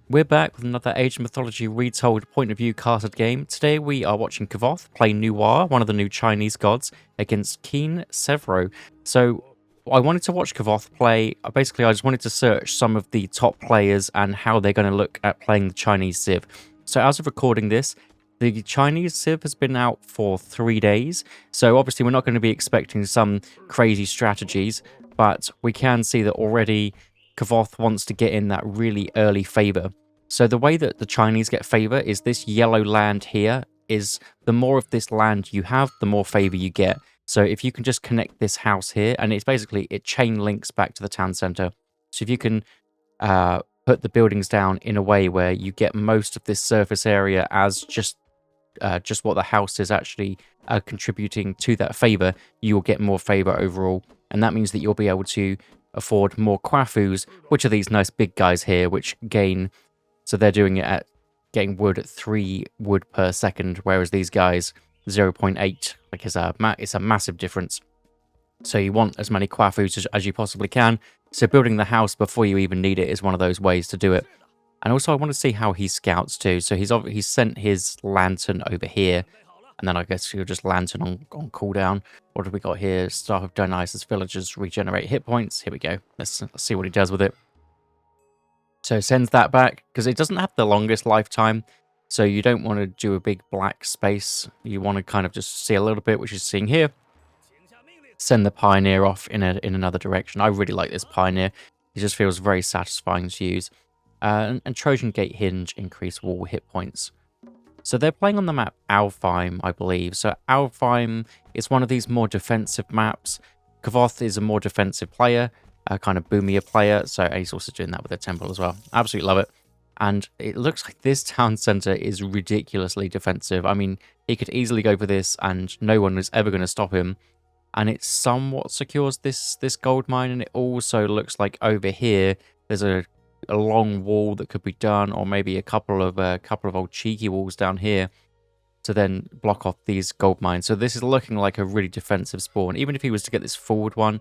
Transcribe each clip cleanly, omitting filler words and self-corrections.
We're back with another Age of Mythology Retold point of view casted game. Today we are watching Kavoth play Noir, one of the new Chinese gods, against Keen Severo. So I wanted to watch Kavoth play. Basically, I just wanted to search some of the top players and how they're going to look at playing the Chinese Civ. So as of recording this, the Chinese Civ has been out for 3 days. So obviously we're not going to be expecting some crazy strategies, but we can see that already Kavoth wants to get in that really early favor. So the way that the Chinese get favor is this yellow land here is the more of this land you have, the more favor you get. So if you can just connect this house here, and it's basically, it chain links back to the town center. So if you can put the buildings down in a way where you get most of this surface area as just what the house is actually contributing to that favor, you will get more favor overall. And that means that you'll be able to afford more Quafus, which are these nice big guys here, which gain. So they're doing it at getting wood at 3 wood per second, whereas these guys 0.8. Like it's a massive difference. So you want as many Quafus as you possibly can. So building the house before you even need it is one of those ways to do it. And also I want to see how he scouts too. So he's sent his lantern over here. And then I guess he'll just lantern on cooldown. What have we got here? Staff of Dionysus villagers regenerate hit points. Here we go. Let's see what he does with it. So sends that back, because it doesn't have the longest lifetime. So you don't want to do a big black space. You want to kind of just see a little bit, which is seeing here. Send the Pioneer off in another direction. I really like this Pioneer. It just feels very satisfying to use. And Trojan Gate Hinge increase wall hit points. So they're playing on the map Alfheim, I believe. So Alfheim is one of these more defensive maps. Kavoth is a more defensive player, a kind of boomier player. So he's also doing that with the temple as well. Absolutely love it. And it looks like this town center is ridiculously defensive. I mean, he could easily go for this and no one is ever going to stop him. And it somewhat secures this gold mine. And it also looks like over here, there's a long wall that could be done, or maybe a couple of old cheeky walls down here to then block off these gold mines. So this is looking like a really defensive spawn. Even if he was to get this forward one,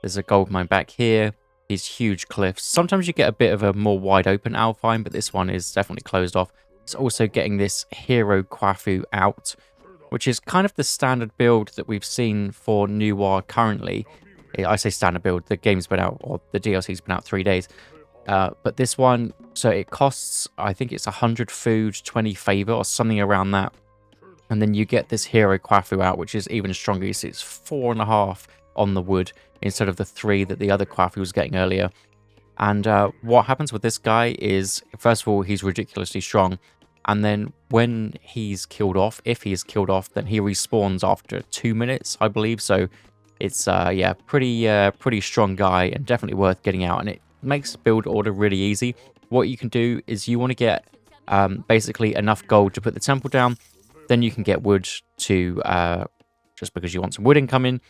there's a gold mine back here, these huge cliffs. Sometimes you get a bit of a more wide open Alfheim, but this one is definitely closed off. It's also getting this hero Quafu out, which is kind of the standard build that we've seen for Noir currently. I say standard build, the game's been out, or the DLC's been out 3 days. But this one, so it costs, I think it's 100 food, 20 favor, or something around that. And then you get this hero Quafu out, which is even stronger. You see it's 4.5 on the wood instead of the 3 that the other Quafu was getting earlier. And what happens with this guy is, first of all, he's ridiculously strong. And then when he's killed off, if he is killed off, then he respawns after 2 minutes, I believe. So it's, yeah, pretty strong guy and definitely worth getting out. And it makes build order really easy. What you can do is you want to get basically enough gold to put the temple down. Then you can get wood to, just because you want some wood income in.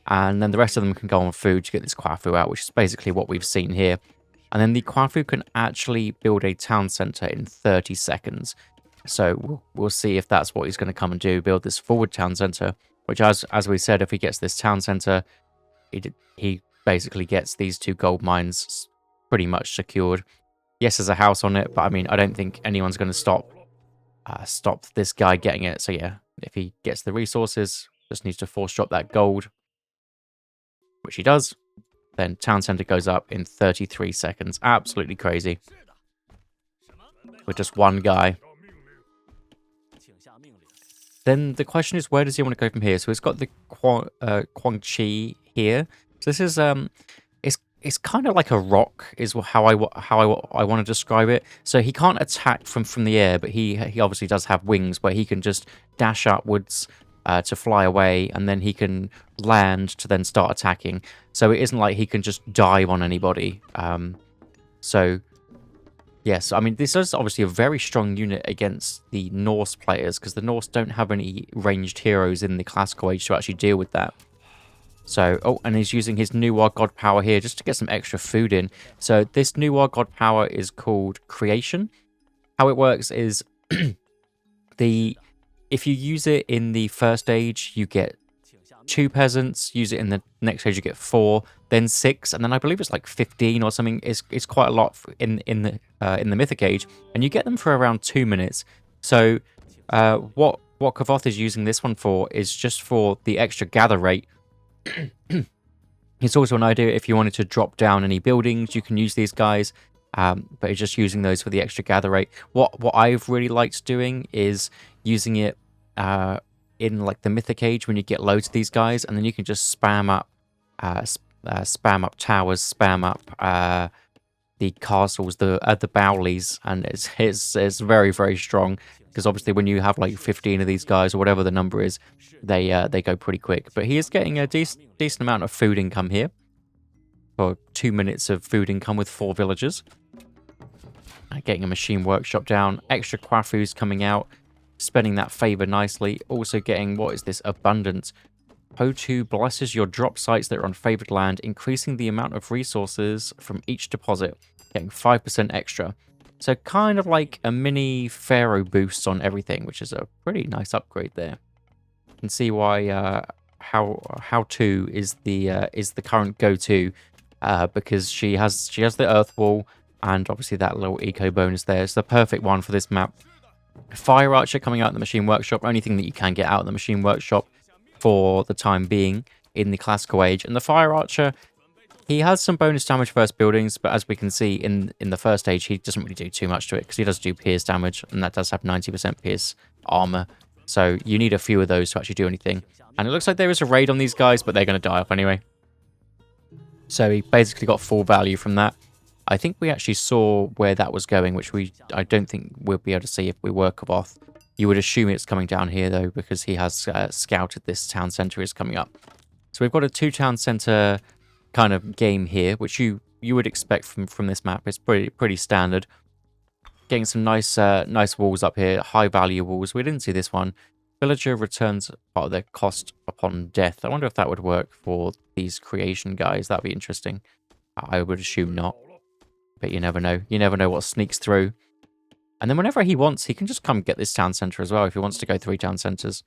And then the rest of them can go on food to get this Quafu out, which is basically what we've seen here. And then the Quafu can actually build a town center in 30 seconds. So we'll see if that's what he's going to come and do, build this forward town center, which as we said, if he gets this town center, he basically gets these 2 gold mines pretty much secured. Yes, there's a house on it, but I mean, I don't think anyone's going to stop this guy getting it. So yeah, if he gets the resources, just needs to force drop that gold, which he does. Then town center goes up in 33 seconds. Absolutely crazy. With just one guy. Then the question is, where does he want to go from here? So it's got the Quang here. So this is it's kind of like a rock, is how I want to describe it. So he can't attack from the air, but he obviously does have wings where he can just dash upwards to fly away, and then he can land to then start attacking. So it isn't like he can just dive on anybody. So yes, I mean, this is obviously a very strong unit against the Norse players, because the Norse don't have any ranged heroes in the classical age to actually deal with that. So, oh, and he's using his Noir God Power here just to get some extra food in. So this Noir God Power is called Creation. How it works is if you use it in the first age, you get 2 peasants, use it in the next stage you get 4, then 6, and then I believe it's like 15 or something. It's quite a lot in the Mythic Age, and you get them for around 2 minutes. So what Kavoth is using this one for is just for the extra gather rate. It's also an idea if you wanted to drop down any buildings, you can use these guys, but it's just using those for the extra gather rate. What I've really liked doing is using it in like the Mythic Age when you get loads of these guys, and then you can just spam up towers, spam up the castles, the Bowleys, and it's very, very strong, because obviously when you have like 15 of these guys or whatever the number is, they go pretty quick. But he is getting a decent amount of food income here for 2 minutes of food income with 4 villagers. Getting a machine workshop down, extra Quafus coming out, spending that favor nicely. Also getting, what is this, abundance. Po2 blesses your drop sites that are on favored land, increasing the amount of resources from each deposit, getting 5% extra. So kind of like a mini Pharaoh boost on everything, which is a pretty nice upgrade there. You can see why how to is the current go-to, because she has the Earth Wall and obviously that little eco bonus there. It's the perfect one for this map. Fire Archer coming out in the Machine Workshop, only thing that you can get out in the Machine Workshop for the time being in the Classical Age. And the Fire Archer, he has some bonus damage first buildings, but as we can see in the first age, he doesn't really do too much to it, because he does do pierce damage, and that does have 90% pierce armor. So you need a few of those to actually do anything. And it looks like there is a raid on these guys, but they're going to die off anyway. So he basically got full value from that. I think we actually saw where that was going, which I don't think we'll be able to see if we were Kavoth. You would assume it's coming down here, though, because he has scouted this town centre is coming up. So we've got a 2-town centre kind of game here, which you would expect from this map. It's pretty standard. Getting some nice walls up here, high value walls. We didn't see this one. Villager returns part of their cost upon death. I wonder if that would work for these creation guys. That'd be interesting. I would assume not, but you never know. You never know what sneaks through. And then whenever he wants, he can just come get this town centre as well. If he wants to go 3 town centres,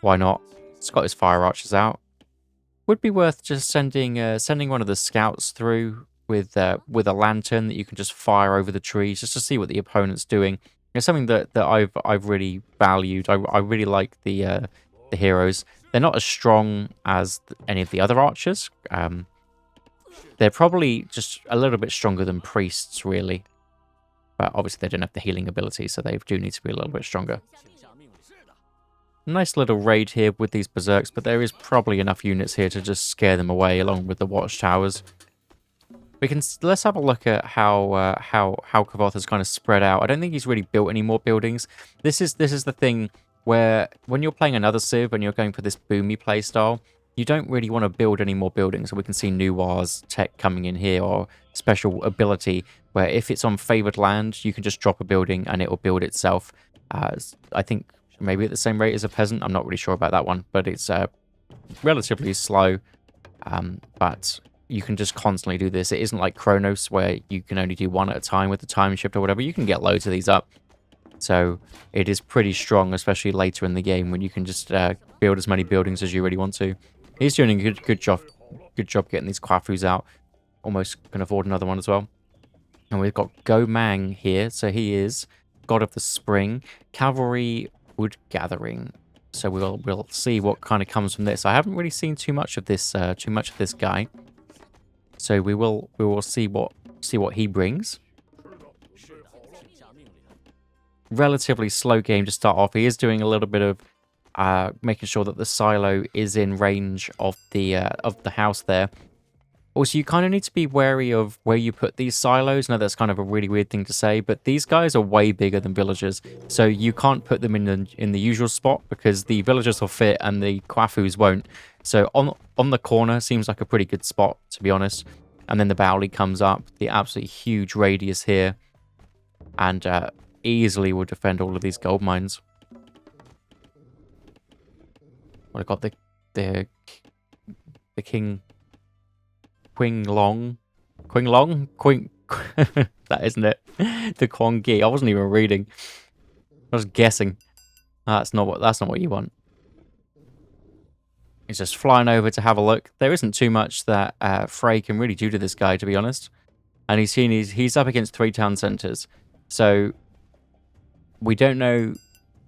why not? He's got his fire archers out. Would be worth just sending one of the scouts through with a lantern that you can just fire over the trees, just to see what the opponent's doing. It's something that I've really valued. I really like the heroes. They're not as strong as any of the other archers. They're probably just a little bit stronger than priests, really. But obviously they don't have the healing ability, so they do need to be a little bit stronger. Nice little raid here with these berserks, but there is probably enough units here to just scare them away, along with the watchtowers. Let's have a look at how Kavoth has kind of spread out. I don't think he's really built any more buildings. This is the thing where when you're playing another Civ and you're going for this boomy playstyle, you don't really want to build any more buildings. So we can see Nuwar's tech coming in here, or special ability where if it's on favored land, you can just drop a building and it will build itself. I think maybe at the same rate as a peasant. I'm not really sure about that one, but it's relatively slow. But you can just constantly do this. It isn't like Chronos where you can only do one at a time with the time shift or whatever. You can get loads of these up. So it is pretty strong, especially later in the game when you can just build as many buildings as you really want to. He's doing a good job getting these Quafus out. Almost can afford another one as well. And we've got Go Mang here. So he is God of the Spring. Cavalry Wood Gathering. So we'll see what kind of comes from this. I haven't really seen too much of this guy. So we will see what he brings. Relatively slow game to start off. He is doing a little bit of making sure that the silo is in range of the house there. Also, you kind of need to be wary of where you put these silos. Now, that's kind of a really weird thing to say, but these guys are way bigger than villagers, so you can't put them in the usual spot because the villagers will fit and the Quafus won't. So on the corner seems like a pretty good spot, to be honest. And then the Bowley comes up, the absolutely huge radius here, and easily will defend all of these gold mines. What I got the king. Qinglong, that isn't it. The Quangi. I wasn't even reading. I was guessing. That's not what you want. He's just flying over to have a look. There isn't too much that Frey can really do to this guy, to be honest. And he's up against 3 town centers. So we don't know,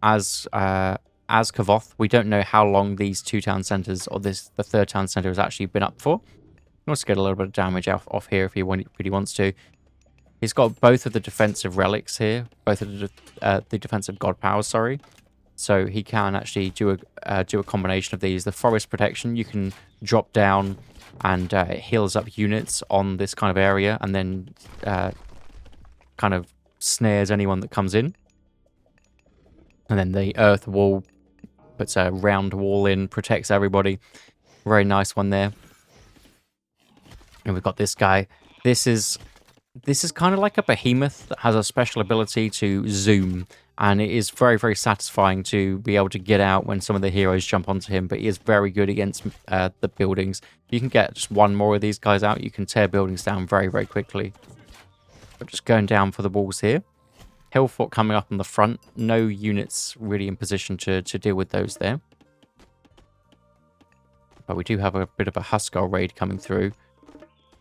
as Kavoth, we don't know how long these 2 town centers or the 3rd town center has actually been up for. He wants to get a little bit of damage off here if he really wants to. He's got both of the defensive relics here, both of the defensive god powers, sorry. So he can actually do a combination of these. The forest protection, you can drop down and it heals up units on this kind of area, and then kind of snares anyone that comes in. And then the earth wall puts a round wall in, protects everybody. Very nice one there. And we've got this guy. This is kind of like a behemoth that has a special ability to zoom. And it is very, very satisfying to be able to get out when some of the heroes jump onto him. But he is very good against the buildings. You can get just one more of these guys out. You can tear buildings down very, very quickly. But just going down for the walls here. Hillfort coming up on the front. No units really in position to deal with those there. But we do have a bit of a Huskar raid coming through,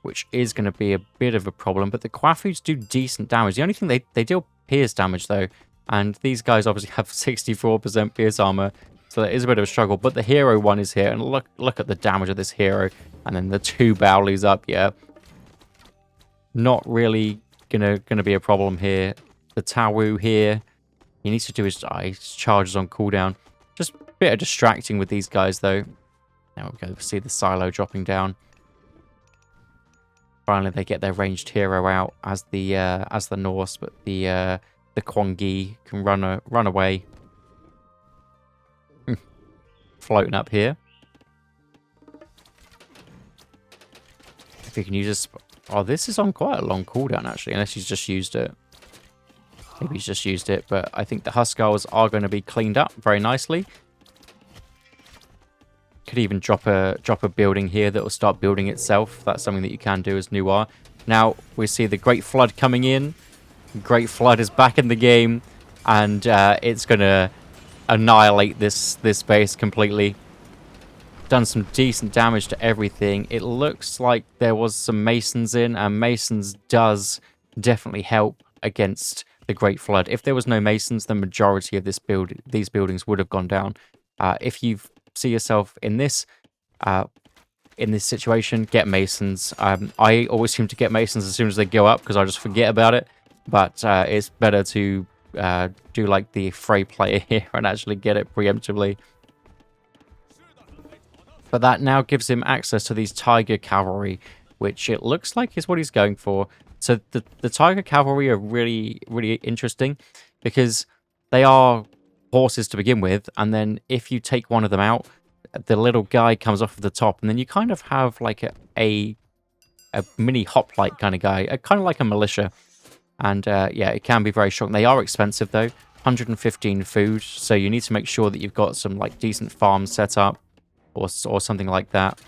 which is going to be a bit of a problem. But the Quafus do decent damage. The only thing they deal pierce damage, though. And these guys obviously have 64% pierce armor, so that is a bit of a struggle. But the hero one is here, and look at the damage of this hero. And then the 2 Bowlies up, yeah. Not really gonna be a problem here. The Tawu here, he needs to do his charges on cooldown. Just a bit of distracting with these guys, though. Now we go see the silo dropping down. Finally, they get their ranged hero out as the Norse, but the Kwangi can run away. Floating up here. If he can use this... Oh, this is on quite a long cooldown, actually, unless he's just used it. Maybe he's just used it, but I think the Huskars are going to be cleaned up very nicely. Could even drop a building here that will start building itself. That's something that you can do as Noir. Now, we see the Great Flood coming in. Great Flood is back in the game, and it's going to annihilate this base completely. Done some decent damage to everything. It looks like there was some Masons in, and Masons does definitely help against the Great Flood. If there was no Masons, the majority of these buildings would have gone down. If you see yourself in this situation, get Masons. I always seem to get Masons as soon as they go up because I just forget about it. But it's better to do like the Frey player here and actually get it preemptively. But that now gives him access to these Tiger Cavalry, which it looks like is what he's going for. So the Tiger Cavalry are really, really interesting because they are horses to begin with. And then if you take one of them out, the little guy comes off of the top. And then you kind of have like a mini hoplite kind of guy, kind of like a militia. And yeah, it can be very strong. They are expensive though, 115 food. So you need to make sure that you've got some like decent farms set up or something like that.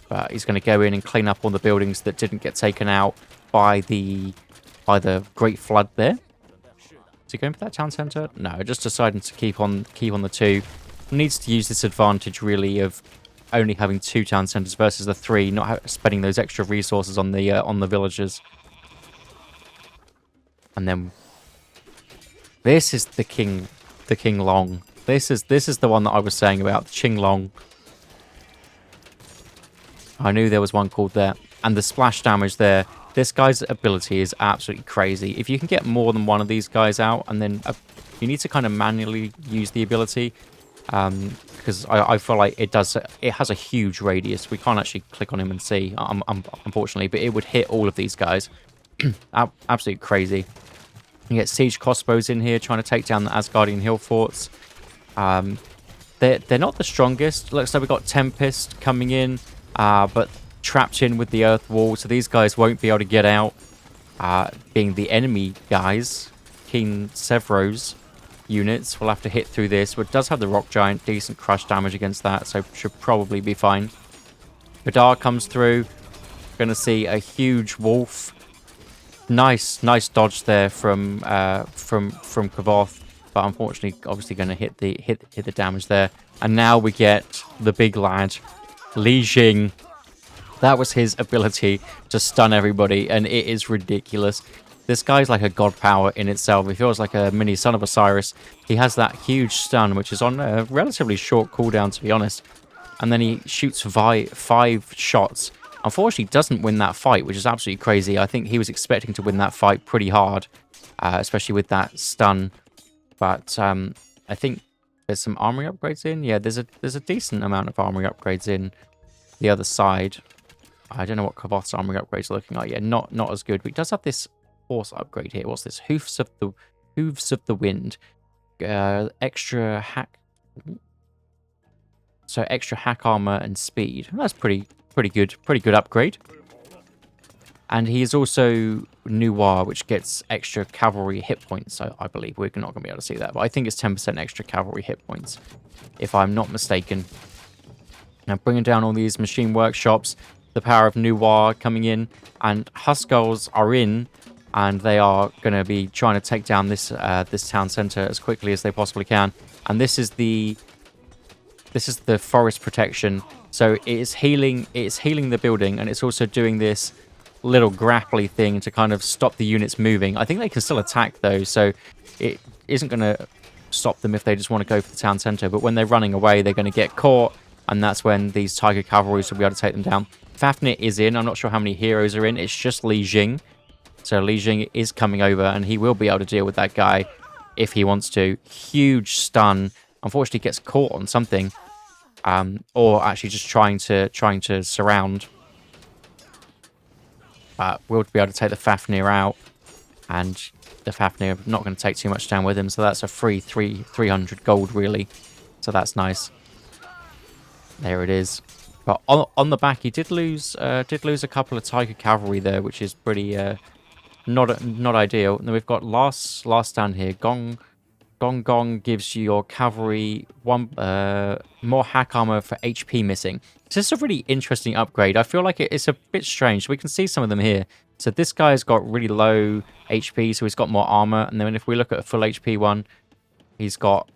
But he's going to go in and clean up all the buildings that didn't get taken out by the Great Flood there. Is he going for that town center? No, just deciding to keep on the 2. Needs to use this advantage really of only having 2 town centers versus the 3, not spending those extra resources on the villagers. And then this is the King Long. This is the one that I was saying about, the Qing Long. I knew there was one called that. And the splash damage there. This guy's ability is absolutely crazy. If you can get more than one of these guys out, and then you need to kind of manually use the ability, because I feel like it has a huge radius. We can't actually click on him and see, unfortunately, but it would hit all of these guys. Absolutely crazy. You get siege crossbows in here trying to take down the Asgardian hill forts. They're not the strongest. Looks like we've got Tempest coming in, but trapped in with the earth wall, so these guys won't be able to get out. Being the enemy guys, King Sevro's units will have to hit through this, but it does have the rock giant, decent crush damage against that, so should probably be fine. Vidar comes through. Gonna see a huge wolf. Nice dodge there from Kavoth. but unfortunately, obviously going to hit the damage there. And now we get the big lad, Li Jing. That was his ability to stun everybody, and it is ridiculous. This guy's like a god power in itself. He feels like a mini Son of Osiris. He has that huge stun, which is on a relatively short cooldown, to be honest. And then he shoots 5 shots. Unfortunately, doesn't win that fight, which is absolutely crazy. I think he was expecting to win that fight pretty hard, especially with that stun. But I think there's some armory upgrades in. Yeah, there's a decent amount of armory upgrades in the other side. I don't know what Kavoth's armory upgrades are looking like. Yeah, not as good. But he does have this horse upgrade here. What's this? Hooves of the Wind. Extra hack. So extra hack armor and speed. That's pretty good. Pretty good upgrade. And he is also Noir, which gets extra cavalry hit points. So I believe we're not going to be able to see that, but I think it's 10% extra cavalry hit points, if I'm not mistaken. Now bringing down all these machine workshops. The power of Noir coming in, and Huskarls are in, and they are going to be trying to take down this this town center as quickly as they possibly can. And this is the forest protection, so it is healing the building, and it's also doing this little grapply thing to kind of stop the units moving. I think they can still attack though, so it isn't going to stop them if they just want to go for the town center. But when they're running away, they're going to get caught, and that's when these Tiger Cavalries will be able to take them down. Fafnir is in. I'm not sure how many heroes are in. It's just Li Jing. So Li Jing is coming over, and he will be able to deal with that guy if he wants to. Huge stun. Unfortunately, gets caught on something, or actually just trying to surround. We'll be able to take the Fafnir out, and the Fafnir not going to take too much down with him. So that's a free 300 gold really. So that's nice. There it is. But on the back, he did lose a couple of Tiger Cavalry there, which is pretty not ideal. And then we've got last stand here. Gong gives you your cavalry one more hack armor for HP missing. This is a really interesting upgrade. I feel like it's a bit strange. We can see some of them here. So this guy's got really low HP, so he's got more armor. And then if we look at a full HP one, he's got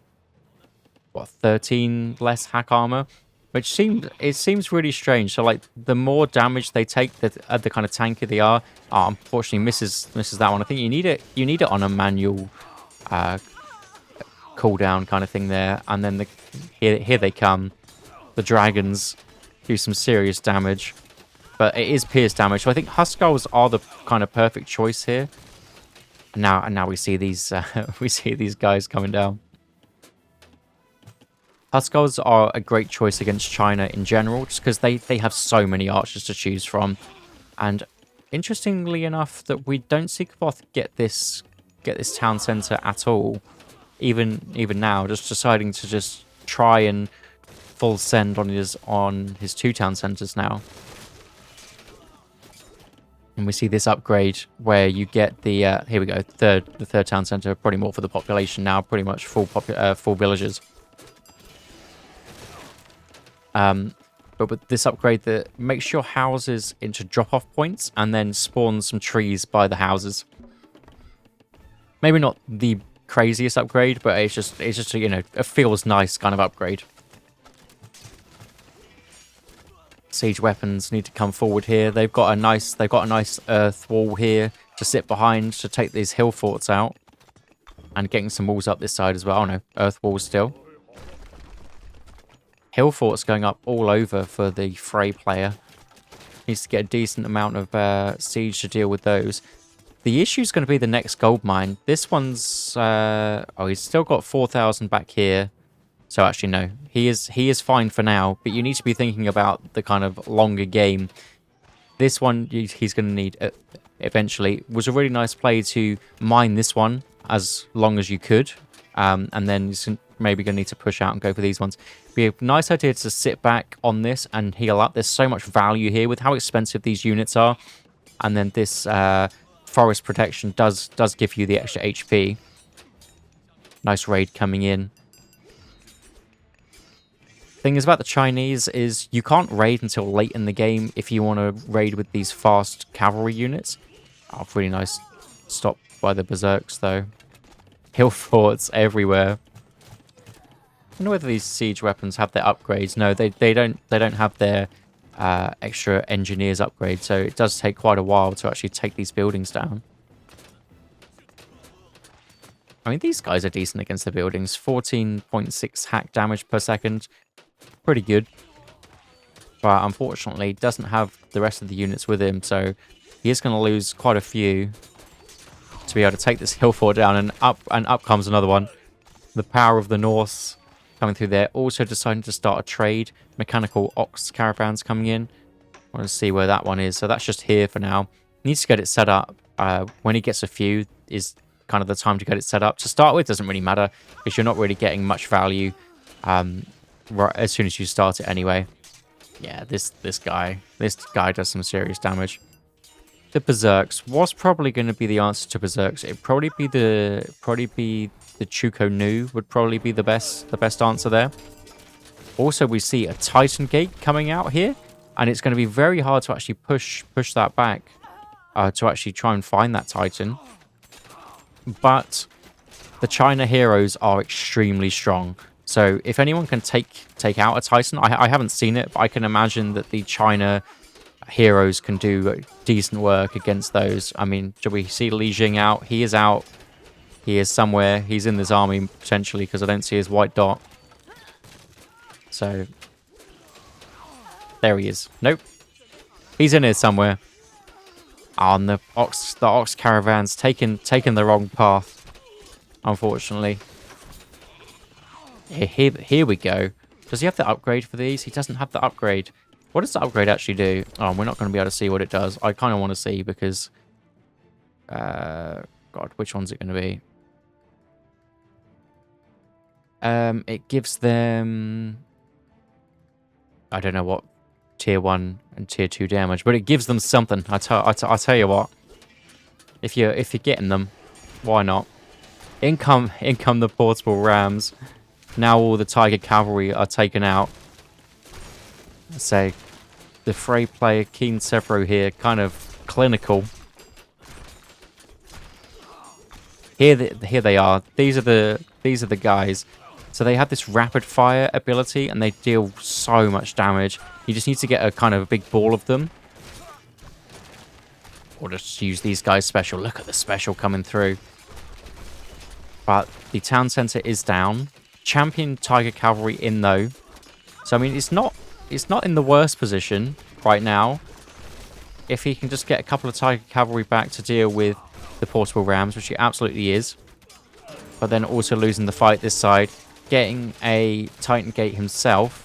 what, 13 less hack armor. Which seems really strange. So like the more damage they take, the kind of tankier they are. Unfortunately misses that one. I think you need it on a manual cooldown kind of thing there. And then here they come. The dragons do some serious damage, but it is pierce damage. So I think Huskarls are the kind of perfect choice here. And now we see these these guys coming down. Huskarls are a great choice against China in general, just because they have so many archers to choose from. And interestingly enough, that we don't see Kavoth get this town center at all. Even now, just deciding to just try and full send on his 2 town centers now. And we see this upgrade where you get the here we go, the third town center, probably more for the population now, pretty much full villages. But with this upgrade that makes your houses into drop-off points and then spawns some trees by the houses. Maybe not the craziest upgrade, but it's just a feels nice kind of upgrade. Siege weapons need to come forward here. They've got a nice earth wall here to sit behind to take these hill forts out, and getting some walls up this side as well. Oh no, earth walls still. Hill forts going up all over for the Frey player. Needs to get a decent amount of siege to deal with those. The issue is going to be the next gold mine. This one's he's still got 4,000 back here. So actually no, he is fine for now. But you need to be thinking about the kind of longer game. This one he's going to need eventually. It was a really nice play to mine this one as long as you could, and then you're maybe going to need to push out and go for these ones. Be a nice idea to sit back on this and heal up. There's so much value here with how expensive these units are, and then this forest protection does give you the extra HP. Nice raid coming in. Thing is about the Chinese is you can't raid until late in the game if you want to raid with these fast cavalry units. Oh, pretty nice stop by the berserks though. hill forts everywhere. I wonder whether these siege weapons have their upgrades. No, they don't. They don't have their extra engineers upgrade. So it does take quite a while to actually take these buildings down. I mean, these guys are decent against the buildings. 14.6 hack damage per second. Pretty good. But unfortunately, doesn't have the rest of the units with him. So he is going to lose quite a few to be able to take this hill fort down. And up comes another one. The power of the North coming through there. Also deciding to start a trade. Mechanical ox caravans coming in. I want to see where that one is. So that's just here for now. Needs to get it set up. When he gets a few is kind of the time to get it set up. To start with, doesn't really matter because you're not really getting much value right as soon as you start it anyway. Yeah, this guy does some serious damage. The Berserks was probably going to be the answer to Berserks. It'd probably be the Chuko Nu would probably be the best answer there. Also, we see a Titan Gate coming out here, and it's going to be very hard to actually push that back to actually try and find that Titan. But the China heroes are extremely strong. So if anyone can take out a Titan, I haven't seen it, but I can imagine that the China heroes can do decent work against those. I mean, do we see Li Jing out? He is out. He is somewhere. He's in this army, potentially, because I don't see his white dot. So, there he is. Nope. He's in here somewhere. Oh, and the ox caravan's taken the wrong path, unfortunately. Here we go. Does he have the upgrade for these? He doesn't have the upgrade. What does the upgrade actually do? Oh, we're not going to be able to see what it does. I kind of want to see because... God, which one's it going to be? It gives them... I don't know what tier 1 and tier 2 damage, but it gives them something. I tell you what. If you're getting them, why not? In come the portable rams. Now all the Tiger Cavalry are taken out. Let's say the Frey player Keen Severo here, kind of clinical. Here they are. These are the guys. So they have this rapid fire ability, and they deal so much damage. You just need to get a kind of a big ball of them, or just use these guys special. Look at the special coming through. But the town center is down. Champion Tiger Cavalry in though. So I mean, it's not in the worst position right now. If he can just get a couple of Tiger Cavalry back to deal with the portable rams, which he absolutely is. But then also losing the fight this side. Getting a Titan Gate himself.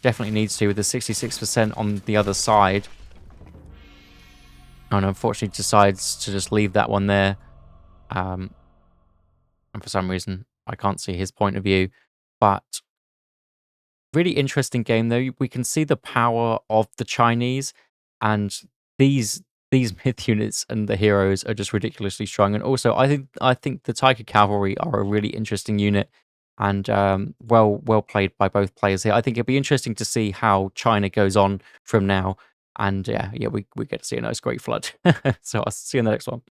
Definitely needs to with the 66% on the other side. And unfortunately decides to just leave that one there. And for some reason, I can't see his point of view. But really interesting game, though. We can see the power of the Chinese. And these myth units and the heroes are just ridiculously strong. And also, I think the Tiger Cavalry are a really interesting unit. And well played by both players here. I think it'll be interesting to see how China goes on from now. And yeah, we get to see a nice great flood. So I'll see you in the next one.